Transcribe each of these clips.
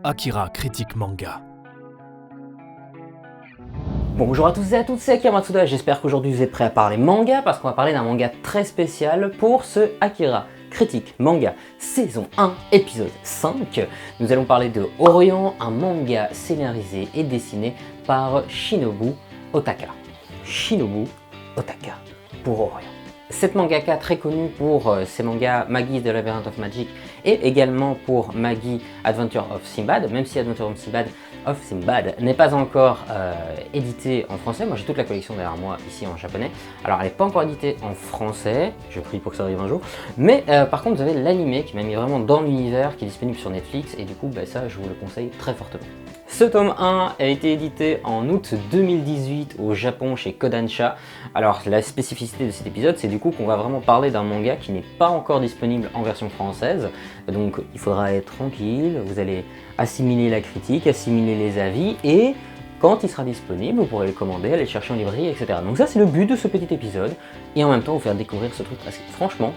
Akira critique manga. Bonjour à tous et à toutes, c'est Akira Matsuda, j'espère qu'aujourd'hui vous êtes prêts à parler manga parce qu'on va parler d'un manga très spécial pour ce Akira critique manga saison 1 épisode 5. Nous allons parler de Orient, un manga scénarisé et dessiné par Shinobu Otaka. Shinobu Otaka pour Orient. Cette mangaka très connue pour ses mangas Magi The Labyrinth of Magic et également pour Magi Adventure of Sinbad, même si Adventure of Sinbad n'est pas encore édité en français. Moi j'ai toute la collection derrière moi ici en japonais. Alors elle n'est pas encore éditée en français, je prie pour que ça arrive un jour, mais par contre vous avez l'animé qui m'a mis vraiment dans l'univers, qui est disponible sur Netflix et du coup ça je vous le conseille très fortement. Ce tome 1 a été édité en août 2018 au Japon chez Kodansha. Alors la spécificité de cet épisode, c'est du coup qu'on va vraiment parler d'un manga qui n'est pas encore disponible en version française. Donc il faudra être tranquille, vous allez assimiler la critique, assimiler les avis et quand il sera disponible, vous pourrez le commander, aller le chercher en librairie, etc. Donc ça c'est le but de ce petit épisode et en même temps vous faire découvrir ce truc parce que franchement,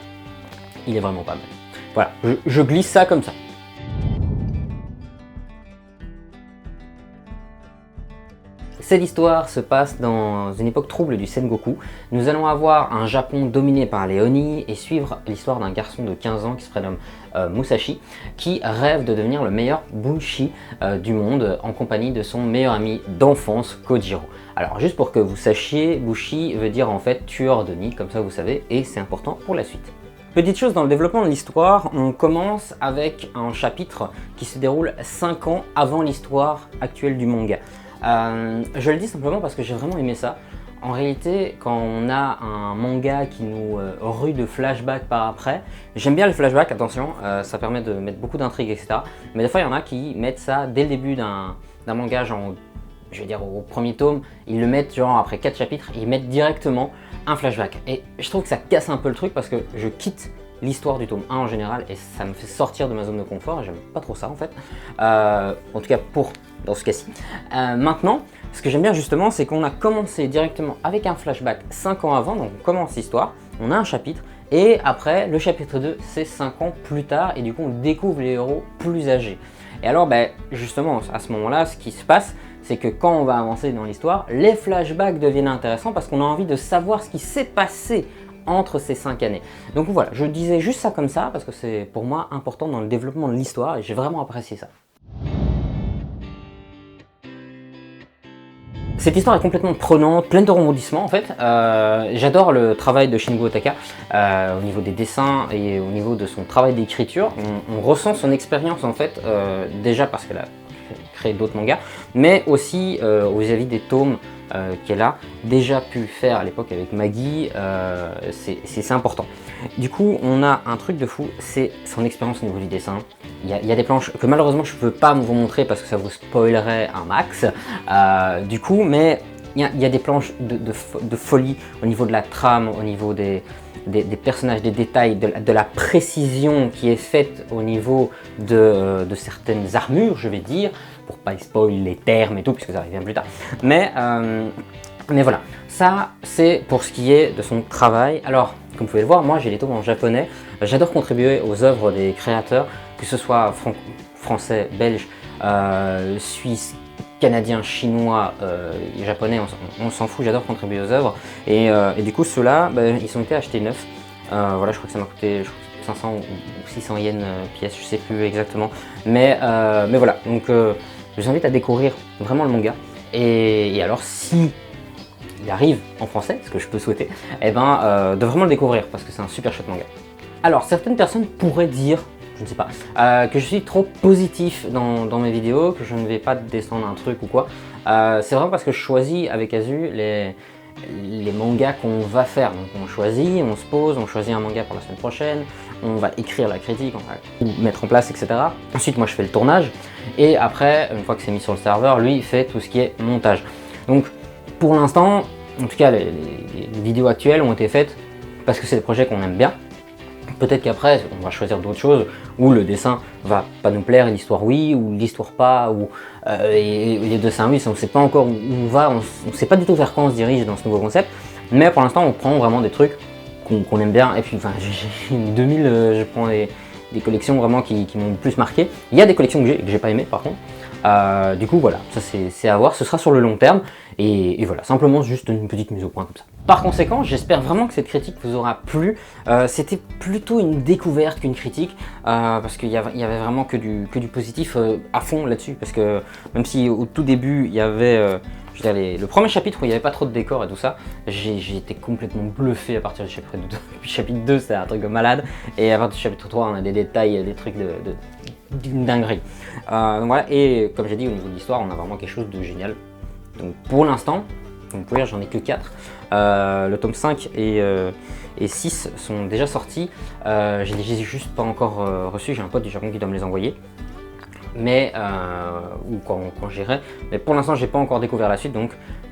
il est vraiment pas mal. Voilà, je glisse ça comme ça. Cette histoire se passe dans une époque trouble du Sengoku. Nous allons avoir un Japon dominé par les Oni et suivre l'histoire d'un garçon de 15 ans qui se prénomme Musashi, qui rêve de devenir le meilleur bushi du monde en compagnie de son meilleur ami d'enfance, Kojiro. Alors juste pour que vous sachiez, bushi veut dire en fait tueur de nid, comme ça vous savez, et c'est important pour la suite. Petite chose dans le développement de l'histoire, on commence avec un chapitre qui se déroule 5 ans avant l'histoire actuelle du manga. Je le dis simplement parce que j'ai vraiment aimé ça. En réalité, quand on a un manga qui nous rue de flashbacks par après, j'aime bien les flashbacks, attention, ça permet de mettre beaucoup d'intrigues, etc. Mais des fois, il y en a qui mettent ça dès le début d'un manga, genre, je vais dire au premier tome, ils le mettent genre après 4 chapitres, ils mettent directement un flashback. Et je trouve que ça casse un peu le truc parce que je quitte l'histoire du tome 1 en général et ça me fait sortir de ma zone de confort et j'aime pas trop ça en fait. En tout cas dans ce cas-ci. Maintenant, ce que j'aime bien justement, c'est qu'on a commencé directement avec un flashback 5 ans avant, donc on commence l'histoire, on a un chapitre, et après, le chapitre 2, c'est 5 ans plus tard, et du coup, on découvre les héros plus âgés. Et alors, justement, à ce moment-là, ce qui se passe, c'est que quand on va avancer dans l'histoire, les flashbacks deviennent intéressants parce qu'on a envie de savoir ce qui s'est passé entre ces 5 années. Donc voilà, je disais juste ça comme ça, parce que c'est pour moi important dans le développement de l'histoire, et j'ai vraiment apprécié ça. Cette histoire est complètement prenante, pleine de rebondissements en fait. J'adore le travail de Shinobu Otaka au niveau des dessins et au niveau de son travail d'écriture. On ressent son expérience en fait, déjà parce qu'elle a créé d'autres mangas, mais aussi vis-à-vis des tomes qu'elle a déjà pu faire à l'époque avec Magi, c'est important. Du coup, on a un truc de fou, c'est son expérience au niveau du dessin. Il y a des planches que malheureusement je ne peux pas vous montrer parce que ça vous spoilerait un max, du coup, mais il y a des planches de folie au niveau de la trame, au niveau des personnages, des détails, de la précision qui est faite au niveau de certaines armures, je vais dire, pour pas spoiler les termes et tout, puisque ça arrive bien plus tard. Mais voilà, ça c'est pour ce qui est de son travail. Alors, comme vous pouvez le voir, moi j'ai les tomes en japonais. J'adore contribuer aux œuvres des créateurs, que ce soit français, belge, suisse, canadien, chinois, japonais, on s'en fout, j'adore contribuer aux œuvres. Et du coup, ceux-là, ils ont été achetés neufs. Voilà, je crois que ça m'a coûté 500 ou 600 yens pièce, je sais plus exactement. Mais voilà, donc je vous invite à découvrir vraiment le manga. Et alors, si il arrive en français, ce que je peux souhaiter, de vraiment le découvrir parce que c'est un super chouette manga. Alors, certaines personnes pourraient dire, je ne sais pas, que je suis trop positif dans mes vidéos, que je ne vais pas descendre un truc ou quoi. C'est vraiment parce que je choisis avec Azu les mangas qu'on va faire. Donc on choisit, on se pose, on choisit un manga pour la semaine prochaine, on va écrire la critique, on va tout mettre en place, etc. Ensuite, moi je fais le tournage et après, une fois que c'est mis sur le serveur, lui il fait tout ce qui est montage. Donc pour l'instant, en tout cas les vidéos actuelles ont été faites parce que c'est des projets qu'on aime bien. Peut-être qu'après, on va choisir d'autres choses où le dessin va pas nous plaire et l'histoire oui, ou l'histoire pas, ou et les dessins oui, on ne sait pas encore où on va, on ne sait pas du tout vers quoi on se dirige dans ce nouveau concept. Mais pour l'instant, on prend vraiment des trucs qu'on aime bien. Et puis, enfin, j'ai 2000, je prends des collections vraiment qui m'ont le plus marqué. Il y a des collections que j'ai pas aimé par contre. Du coup voilà, ça c'est à voir, ce sera sur le long terme et voilà, simplement juste une petite mise au point comme ça. Par conséquent, j'espère vraiment que cette critique vous aura plu. C'était plutôt une découverte qu'une critique parce qu'il y avait vraiment que du positif à fond là-dessus, parce que même si au tout début il y avait je veux dire, le premier chapitre où il n'y avait pas trop de décor et tout ça, j'ai été complètement bluffé à partir du chapitre 2. Puis chapitre 2 c'est un truc de malade, et à partir du chapitre 3 on a des détails, des trucs d'une dinguerie. Donc voilà, et comme j'ai dit, au niveau de l'histoire, on a vraiment quelque chose de génial. Donc pour l'instant, vous pouvez dire, j'en ai que 4. Le tome 5 et 6 sont déjà sortis. Je les ai juste pas encore reçus, j'ai un pote du Japon qui doit me les envoyer. Mais, ou quand j'irai. Mais pour l'instant, j'ai pas encore découvert la suite. Donc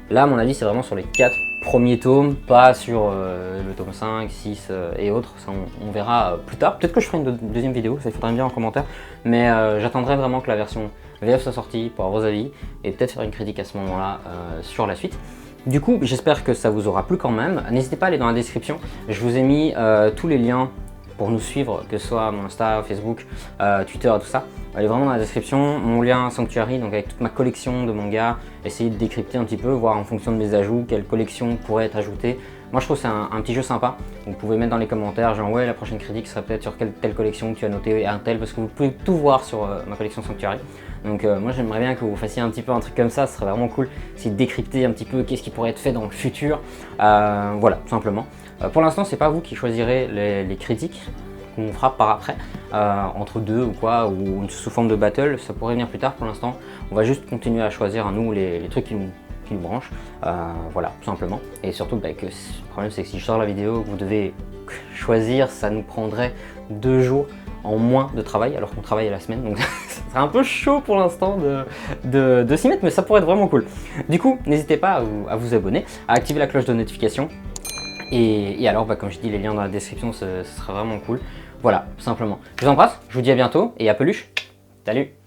là, à mon avis, c'est vraiment sur les 4 premiers tomes, pas sur le tome 5, 6 et autres. Ça, on verra plus tard. Peut-être que je ferai une deuxième vidéo, ça il faudra me dire en commentaire. Mais j'attendrai vraiment que la version VF soit sortie pour avoir vos avis et peut-être faire une critique à ce moment-là sur la suite. Du coup, j'espère que ça vous aura plu quand même. N'hésitez pas à aller dans la description. Je vous ai mis tous les liens pour nous suivre, que ce soit mon Insta, Facebook, Twitter et tout ça. Allez vraiment dans la description, mon lien Sanctuary, donc avec toute ma collection de mangas, essayez de décrypter un petit peu, voir en fonction de mes ajouts, quelle collection pourrait être ajoutée. Moi je trouve que c'est un petit jeu sympa, vous pouvez mettre dans les commentaires, genre ouais la prochaine critique serait peut-être sur telle collection que tu as noté un tel, parce que vous pouvez tout voir sur ma collection Sanctuary. Donc moi j'aimerais bien que vous fassiez un petit peu un truc comme ça, ce serait vraiment cool, c'est de décrypter un petit peu qu'est-ce qui pourrait être fait dans le futur, voilà tout simplement. Pour l'instant c'est pas vous qui choisirez les critiques qu'on fera par après, entre deux ou quoi, ou sous forme de battle, ça pourrait venir plus tard. Pour l'instant on va juste continuer à choisir à nous les trucs qui nous branchent, voilà tout simplement. Et surtout le problème c'est que si je sors la vidéo, vous devez choisir, ça nous prendrait 2 jours en moins de travail alors qu'on travaille à la semaine, donc c'est un peu chaud pour l'instant de s'y mettre, mais ça pourrait être vraiment cool. Du coup n'hésitez pas à vous abonner, à activer la cloche de notification. Et alors, comme je dis, les liens dans la description, ce serait vraiment cool. Voilà, tout simplement. Je vous embrasse, je vous dis à bientôt et à peluche. Salut!